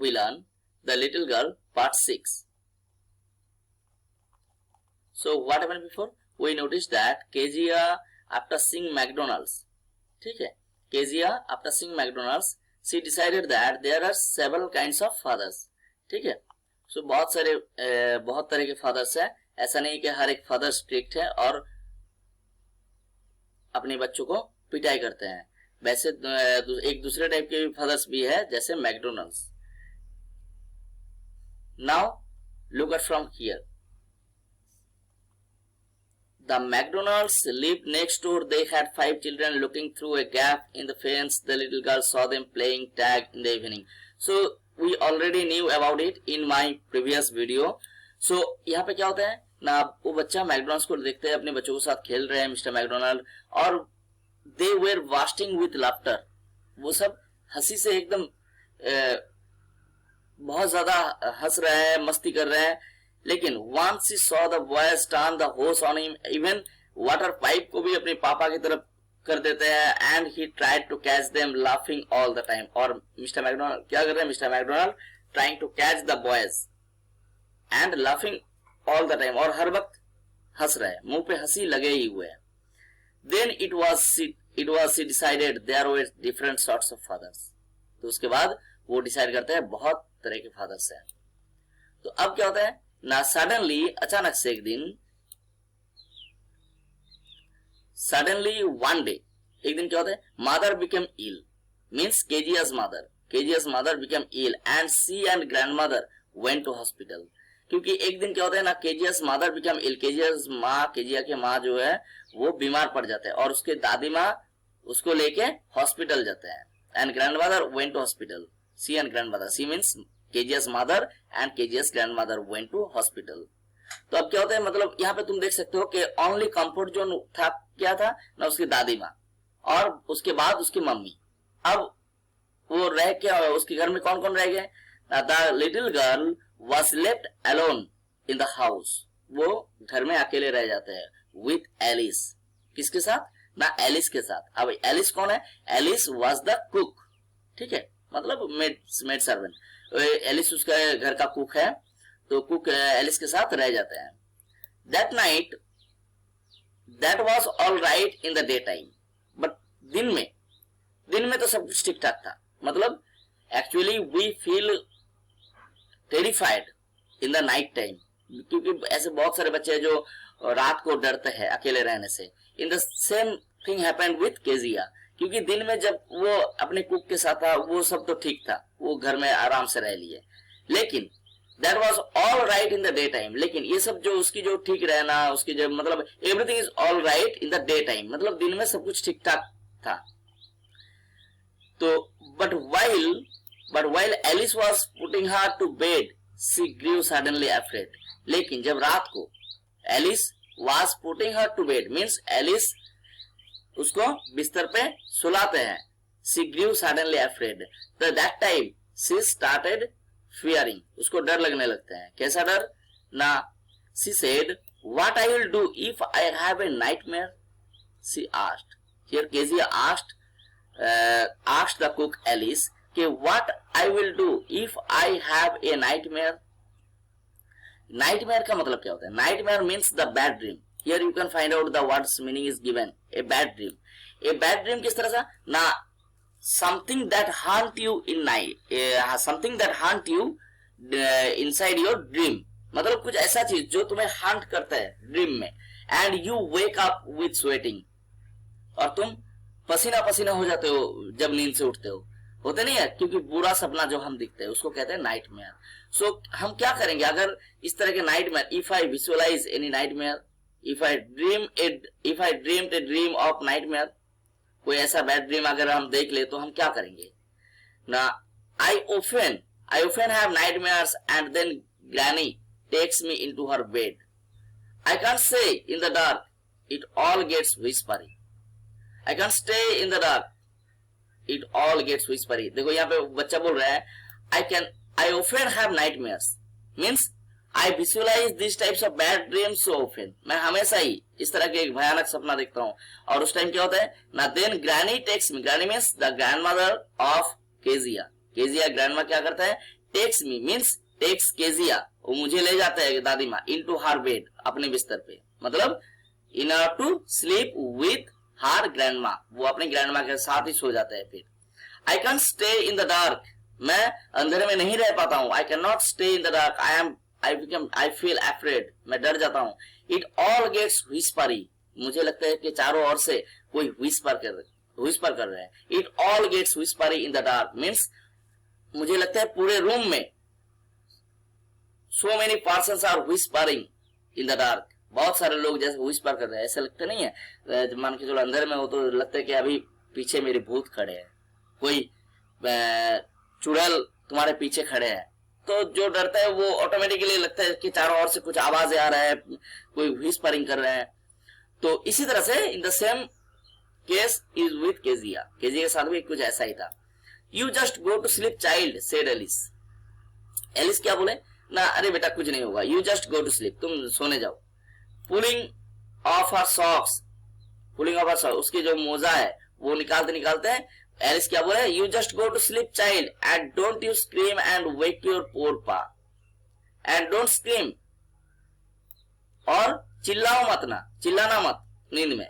we learn The Little Girl part 6. So what happened before? We noticed that Kezia after seeing McDonald's, ठीक है, Kezia after seeing McDonald's, she decided that there are several kinds of fathers. ठीक है, so बहुत तरह के fathers है. ऐसा नहीं कि हर एक फादर स्ट्रिक्ट है और अपने बच्चों को पिटाई करते हैं. वैसे एक दूसरे टाइप के फादर्स भी है, जैसे McDonald's. Now look at from here. The McDonald's lived next door. They had 5 children. Looking through a gap in the fence, the little girl saw them playing tag in the evening. So we already knew about it in my previous video. So यहाँ पे क्या होता है ना, वो बच्चा McDonald's को देखते हैं, अपने बच्चों के साथ खेल रहे हैं मिस्टर मैकडोनल्ड, और they were bursting with laughter. वो सब हंसी से एकदम बहुत ज्यादा हंस रहे हैं, मस्ती कर रहे हैं. लेकिन once he saw the boys turn the hose on him, even water pipe को भी अपने पापा की तरफ कर देते हैं, and he tried to catch them laughing all the time. और मिस्टर मैकडोनल्ड क्या कर रहे हैं? Mister McDonald trying to catch the boys and laughing all the time, और हर वक्त हंस रहे हैं, मुंह पे हंसी लगे ही हुए हैं. Then it was she decided there were different sorts of fathers. तो उसके बाद वो डिसाइड करते हैं बहुत तरह के फादर्स हैं. तो अब क्या होता है ना, सडनली अचानक से एक दिन, सडनली वन डे, एक दिन क्या होता है, mother became ill, means Kezia's mother became ill and she and grandmother went to hospital. क्योंकि एक दिन क्या होता है ना, Kezia's mother became ill, Kezia के माँ जो है वो बीमार पड़ जाते हैं और उसके दादी माँ उसको लेके हॉस्पिटल जाते हैं. And grandmother went to hospital. She and grandmother, she means Kezia's mother and Kezia's grandmother went to hospital. तो अब क्या होता है, मतलब यहाँ पे तुम देख सकते हो कि ओनली कंफर्ट जोन था, क्या था ना, उसकी दादी माँ और उसके बाद उसकी मम्मी. अब वो रह क्या, उसके घर में कौन कौन रह गए? The little girl was left alone in the house. वो घर में अकेले रह जाते हैं with Alice. किसके साथ ना? एलिस के साथ. अब एलिस कौन है? Alice was the cook. ठीक है, मतलब मेड सर्वेंट. एलिस उसका घर का कुक है, तो कुक एलिस के साथ रह जाते हैं. That night that was all right in the daytime, but दिन में तो सब कुछ ठीक ठाक था. मतलब actually we feel terrified in the night time, क्योंकि ऐसे बहुत सारे बच्चे हैं जो रात को डरते हैं अकेले रहने से. In the same thing happened with Kezia, क्योंकि दिन में जब वो अपने कुक के साथ था वो सब तो ठीक था, वो घर में आराम से रह लिए. लेकिन that was all right in the day time. लेकिन ये सब जो उसकी जो ठीक रहना, उसकी जो मतलब everything is all right in the day time, मतलब दिन में सब कुछ ठीक ठाक था. तो but while Alice was putting her to bed, she grew suddenly afraid. लेकिन जब रात को Alice was putting her to bed, means Alice उसको बिस्तर पे सुलाते हैं. She grew suddenly afraid. So that time she started fearing. उसको डर लगने लगते हैं. कैसा डर ना? She said, "What I will do if I have a nightmare?" She asked. Here Kezia asked the cook Alice, कि what I will do if I have a nightmare. Nightmare का मतलब क्या होता है? Nightmare means the bad dream. Here you can find out the word's meaning is given. A bad dream. A bad dream किस तरह से ना? Something that haunt you in night. Something that haunt you inside your dream. मतलब कुछ ऐसा चीज जो तुम्हें haunt करता है ड्रीम में. And you wake up with sweating. और तुम पसीना पसीना हो जाते हो जब नींद से उठते हो. होते नहीं है, क्योंकि बुरा सपना जो हम दिखते हैं उसको कहते हैं नाइटमेयर. सो हम क्या करेंगे अगर इस तरह के nightmare, if I visualise any nightmare, if I dream a dream of nightmare, कोई ऐसा बैड ड्रीम अगर हम देख ले तो हम क्या करेंगे ना? I often have nightmares and then granny takes me into her bed. I can't stay in the dark, it all gets whispery. I can't stay in the dark, it all gets whispery. देखो यहाँ पे बच्चा बोल रहा है I often have nightmares, means I visualize these types of bad dreams so often. मैं हमेशा ही इस तरह के एक भयानक सपना देखता हूँ. और उस टाइम क्या होता है ना? Then granny takes me. Granny means the grandmother of Kezia. Grandma क्या करता है? Takes me means takes Kezia, वो मुझे ले जाता है दादी माँ इनटू हर बेड, अपने बिस्तर पे, मतलब in order to sleep with her grandma, वो अपने ग्रैंडमा के साथ ही सो जाता है। फिर I can stay in the dark, मैं अंधेरे में नहीं रह पाता हूँ। I can not stay in the dark, I feel afraid, मैं डर जाता हूँ। इट ऑल गेट्स व्हिस्परी, मुझे लगता है कि चारों ओर से कोई व्हिस्पर कर रहे हैं। It all gets whispery in the dark means मुझे लगता है पूरे रूम में so many persons are whispering in the dark, बहुत सारे लोग जैसे व्हिस्पर कर रहे हैं, ऐसा लगता नहीं है। मान के चलो अंदर में हो तो लगता है कि अभी पीछे मेरे भूत खड़े हैं, कोई चुड़ैल तुम्हारे पीछे खड़े हैं, तो जो डरता है वो ऑटोमेटिकली लगता है कि चारों ओर से कुछ आवाज आ रहा है, कोई व्हिस्परिंग कर रहे हैं। तो इसी तरह से in the same case is with Kezia, Kezia के साथ भी कुछ ऐसा ही था। You just go to sleep child said Alice, Alice क्या बोले ना, अरे बेटा कुछ नहीं होगा, you just go to sleep, तुम सोने जाओ। Pulling off her socks, pulling off her socks, उसकी जो मोजा है वो निकालते हैं एलिस क्या बोले, you just go to sleep child and don't you scream and wake your poor pa, and don't scream, और चिल्लाओ मत ना, चिल्लाना मत नींद में।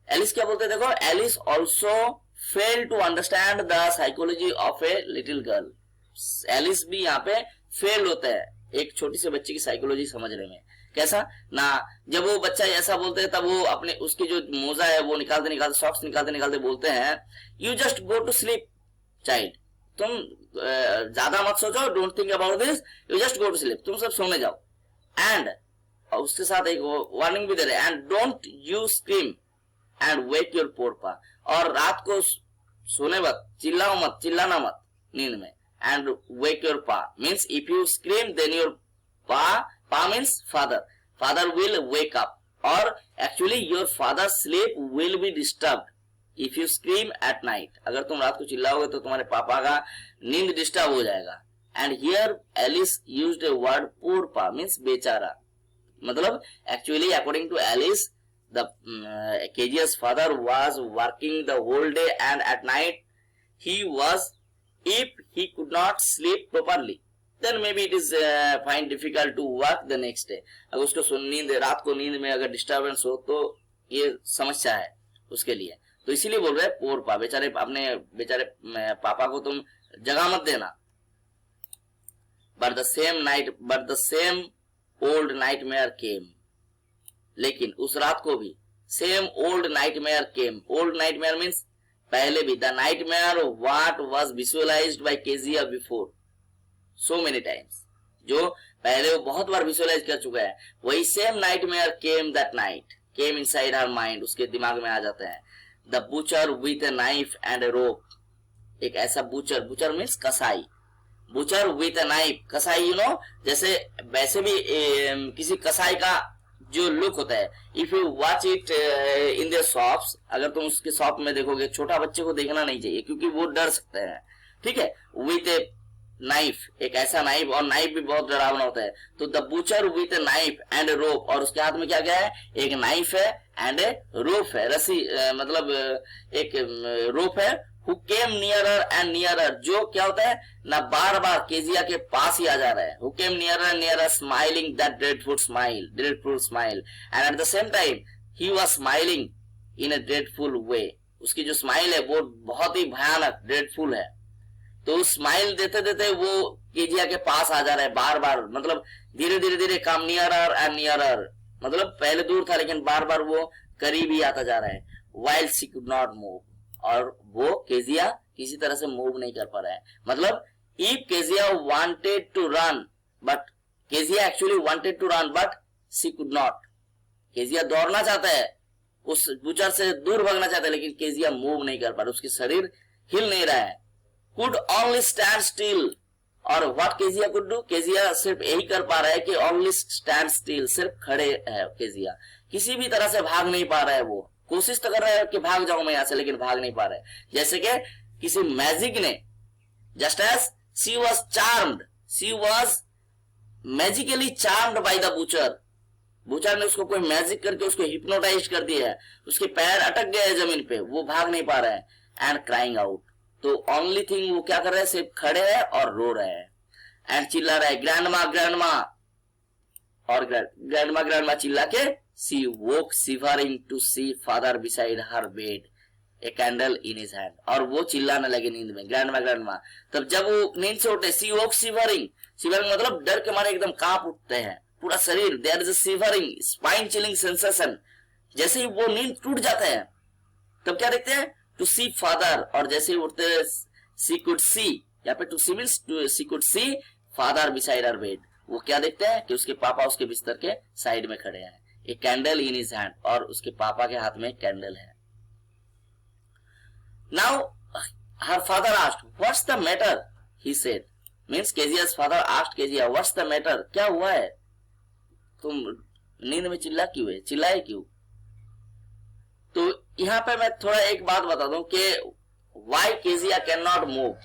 एलिस क्या बोलते हैं देखो, Alice also fail to understand the psychology of a little girl, Alice भी यहाँ पे फेल होता है एक छोटी सी बच्ची की साइकोलॉजी समझने में। कैसा ना, जब वो बच्चा ऐसा बोलते हैं तब वो अपने उसकी जो मोजा है वो निकालते सॉक्स निकालते बोलते हैं, you just go to sleep child, तुम ज्यादा मत सोचो, don't think about this, you just go to sleep, तुम सब सोने जाओ। एंड उसके साथ एक वार्निंग भी दे रहे हैं, and don't you scream and wake your poor pa, और रात को सोने वक्त चिल्लाओ मत, चिल्लाना मत नींद में। And wake your pa means if you scream then your pa means father will wake up, or actually your father's sleep will be disturbed if you scream at night, अगर तुम रात को चिल्लाओगे तो तुम्हारे पापा का नींद डिस्टर्ब हो जाएगा। And here Alice used a word poor pa means बेचारा, मतलब actually according to Alice the Kejia's father was working the whole day and at night he was, if he could not sleep properly then maybe it is find difficult to work the next day, अगर उसको नींद रात को नींद में अगर disturbance हो तो ये समस्या है उसके लिए। तो इसीलिए बोल रहे हैं पोर पा, बेचारे अपने बेचारे पापा को तुम जगह मत देना। but the same old nightmare came, लेकिन उस रात को भी same old nightmare came, old nightmare means पहले भी, the nightmare what was visualised by Kezia before so many times, जो पहले वो बहुत बार विजुअलाइज कर चुका है, वही same nightmare came that night, came inside her mind, उसके दिमाग में आ जाता है। The butcher with a knife and a rope, एक ऐसा बुचर मीन्स कसाई, बुचर विथ ए नाइफ, कसाई यू नो, जैसे वैसे भी किसी कसाई का जो लुक होता है, if you watch it in their shops, अगर तुम उसके शॉप में देखोगे, छोटा बच्चे को देखना नहीं चाहिए क्योंकि वो डर सकते हैं, ठीक है। विथ ए नाइफ, एक ऐसा नाइफ, और नाइफ भी बहुत डरावना होता है। तो the butcher with a knife and a rope, और उसके हाथ में क्या क्या है, एक नाइफ है एंड ए रोप है, रस्सी मतलब एक रोप है। who came nearer and nearer, जो क्या होता है ना, बार बार केजिया के पास ही आ जा रहा है। who came nearer and nearer smiling that dreadful smile and at the same time he was smiling in a dreadful way, उसकी जो स्माइल है वो बहुत ही भयानक ड्रेडफुल है। तो स्माइल देते देते वो केजिया के पास आ जा रहा है बार बार, मतलब धीरे धीरे काम नियरर एंड नियरर, मतलब पहले दूर था लेकिन बार बार वो करीब ही आता जा रहा है। while she could not move, और वो केजिया किसी तरह से मूव नहीं कर पा रहा है। मतलब if Kezia wanted to run but Kezia actually wanted to run but she could not, Kezia दौड़ना चाहता है, उस बुचर से दूर भागना चाहता है, लेकिन केजिया मूव नहीं कर पा रहा, उसकी शरीर हिल नहीं रहा है। could only stand still, और what Kezia could do, Kezia सिर्फ यही कर पा रहा है कि only stand still, सिर्फ खड़े है केजिया, किसी भी तरह से भाग नहीं पा रहा है। वो कोशिश तो कर रहा है कि भाग जाऊं मैं यहां से, लेकिन भाग नहीं पा रहा है। जैसे कि किसी मैजिक ने, just as she was charmed, she was magically charmed by the butcher, butcher ने उसको कोई मैजिक करके उसको हिप्नोटाइज कर दिया है, उसके पैर अटक गए जमीन पे, वो भाग नहीं पा रहा है। एंड क्राइंग आउट, तो ओनली थिंग वो क्या कर रहे हैं, सिर्फ खड़े हैं और रो रहे हैं एंड चिल्ला रहे हैं ग्रैंडमा ग्रैंडमा, और ग्रैंडमा चिल्ला के she woke shivering to see father beside her bed a candle in his hand, और वो चिल्लाने लगे नींद में ग्रैंडमा। तब जब वो नींद से उठे, सी वोक शिवरिंग मतलब डर के मारे एकदम कांप उठते हैं पूरा शरीर, there is a shivering spine chilling sensation. जैसे ही वो नींद टूट जाते हैं तब क्या देखते हैं, टू सी फादर, और जैसे ही उठते हैं सी कुड सी, यहाँ पे to see means see could see father beside her bed, वो क्या देखते हैं कि उसके पापा उसके बिस्तर के साइड में खड़े हैं, a candle in his hand, और उसके पापा के हाथ में कैंडल है। Now her father asked what's the matter, he said, means Kezia's father asked Kezia what's the matter, क्या हुआ है, तुम नींद में चिल्लाए क्यों। तो यहाँ पे मैं थोड़ा एक बात बता दूं कि why Kezia can not move.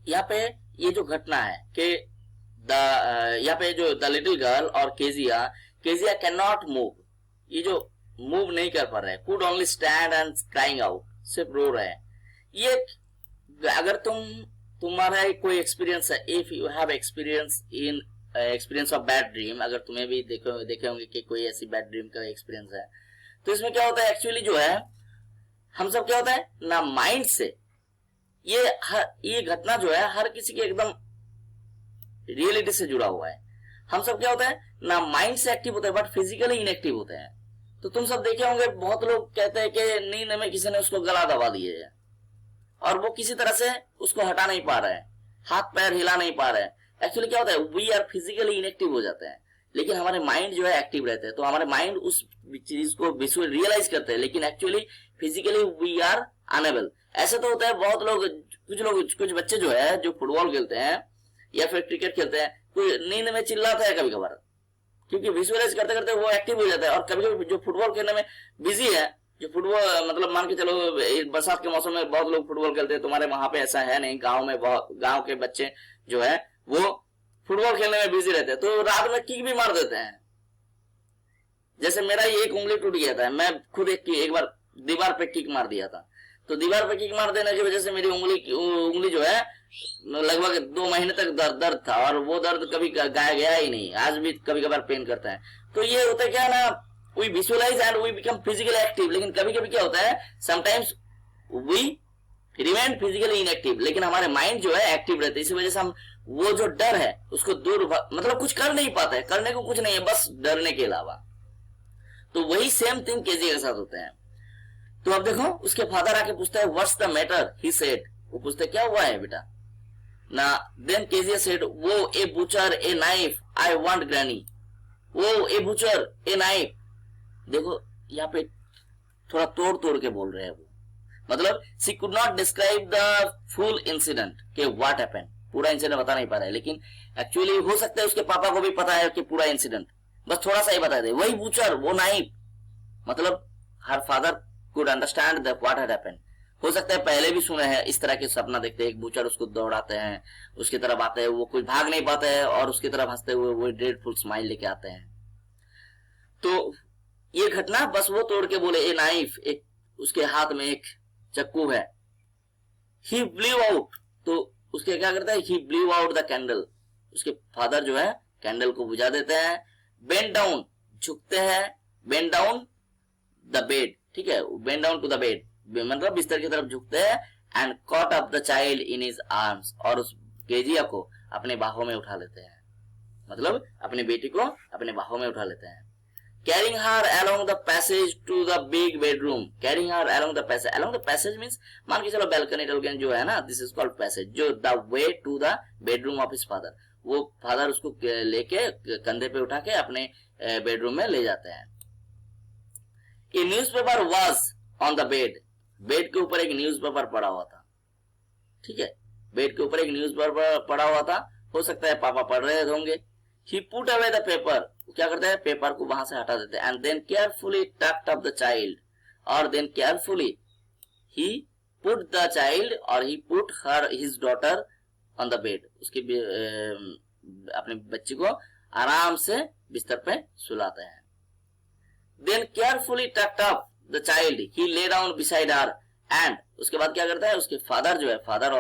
यहाँ पे ये जो घटना है कि यहाँ पे जो द लिटिल गर्ल और केजिया कैन नॉट मूव, ये जो मूव नहीं कर पा रहे, could only stand and crying out, सिर्फ रो रहे हैं। ये अगर तुम्हारा कोई एक्सपीरियंस है, if you have experience of bad dream, अगर तुम्हें भी देखे होंगे कि कोई ऐसी बैड ड्रीम का एक्सपीरियंस है, तो इसमें क्या होता है एक्चुअली जो है, हम सब क्या होता है ना माइंड से, ये घटना जो है हर किसी के एकदम रियलिटी से जुड़ा हुआ है। हम सब क्या होता है ना माइंड से एक्टिव होते हैं बट फिजिकली इनएक्टिव होते हैं। तो तुम सब देखे होंगे बहुत लोग कहते हैं कि नींद में किसी ने उसको गला दबा दिए है और वो किसी तरह से उसको हटा नहीं पा रहे हैं, हाथ पैर हिला नहीं पा रहे हैं। एक्चुअली क्या होता है, वी आर फिजिकली इनएक्टिव हो जाते हैं, लेकिन हमारे माइंड जो है एक्टिव रहते हैं। तो हमारे माइंड उस चीज को विजुअल रियलाइज करते हैं, लेकिन actually physically we are unable. ऐसे तो होता है बहुत लोग, कुछ बच्चे जो है जो फुटबॉल खेलते हैं या फिर क्रिकेट खेलते हैं, कोई नींद में चिल्लाता है कभी कभार, क्योंकि विजुअलाइज करते करते वो एक्टिव हो जाता है। और कभी कभी जो फुटबॉल खेलने में बिजी है, जो फुटबॉल मतलब मान के चलो बरसात के मौसम में बहुत लोग फुटबॉल खेलते हैं, तुम्हारे वहां पे ऐसा है नहीं, गांव के बच्चे जो है वो फुटबॉल खेलने में बिजी रहते हैं, तो रात में किक भी मार देते हैं। जैसे मेरा ये एक उंगली टूट गया था, मैं खुद एक बार दीवार पे किक मार दिया था। तो दीवार पे किक मार देने की वजह से मेरी उंगली जो है लगभग 2 महीने तक दर्द था, और वो दर्द कभी गया ही नहीं, आज भी कभी कभार पेन करता है। तो ये होता है क्या ना, we visualise and we become physically active, लेकिन कभी कभी क्या होता है, sometimes we remain physically inactive, लेकिन हमारे माइंड जो है एक्टिव रहते हैं। इसी वजह से हम वो जो डर है उसको दूर, मतलब कुछ कर नहीं पाते हैं, करने को कुछ नहीं है बस डरने के अलावा। तो वही सेम थिंग केजी के साथ होता है। तो अब देखो उसके फादर आके पूछता है what's the matter, he said, वो पूछते क्या हुआ है बेटा ना। देन केजिया सेड वो a butcher a knife I want granny, वो ए बुचर ए नाइफ। देखो यहाँ पे थोड़ा तोड़ के बोल रहे हैं वो, मतलब she could not describe the full incident के व्हाट हैपेंड, पूरा इंसिडेंट बता नहीं पा रहा है, लेकिन एक्चुअली हो सकता है उसके पापा को भी पता है कि पूरा इंसिडेंट, बस थोड़ा सा ही बता दे। वही बुचर वो नाइफ, मतलब her father could understand the what had happened. हो सकता है पहले भी सुने हैं इस तरह के सपना देखते हैं, एक बुचर उसको दौड़ाते हैं, उसकी तरफ आते हैं, वो कोई भाग नहीं पाते हैं और उसकी तरफ हंसते हुए वो ड्रेडफुल स्माइल लेके आते हैं। तो ये घटना बस वो तोड़ के बोले ए नाइफ, एक उसके हाथ में एक चक्कू है। ही ब्लीव आउट, तो उसके क्या करता है, ही ब्लीव आउट द कैंडल, उसके फादर जो है कैंडल को बुझा देते हैं। बेंड डाउन, झुकते हैं, बेंड डाउन द बेड, ठीक है, bend down to the bed मतलब बिस्तर की तरफ झुकते हैं। And caught up the child in his arms, और उस केजिया को अपने बाहों में उठा लेते हैं, मतलब अपनी बेटी को अपने बाहों में उठा लेते हैं। Carrying her along the passage to the big bedroom, carrying her along the passage means मान के चलो बैल्कनी जो है ना, दिस इज कॉल्ड पैसेज, जो the way to the bedroom of his father, वो फादर उसको लेके कंधे पे उठा के अपने बेडरूम में ले जाते हैं। ए newspaper was on the bed, bed के ऊपर एक न्यूज़पेपर पड़ा हुआ था, ठीक है, बेड के ऊपर एक न्यूज़पेपर पड़ा हुआ था, हो सकता है पापा पढ़ रहे होंगे। He put away the paper, क्या करते हैं पेपर को वहां से हटा देते हैं। And then carefully tucked up the child, और then carefully he put the child और he put his daughter on the bed, उसकी अपने बच्ची को आराम से बिस्तर पे सुलाते हैं। Then carefully tucked up the child he lay down beside her, and उसके बाद क्या करता है, उसके फादर जो है, फादर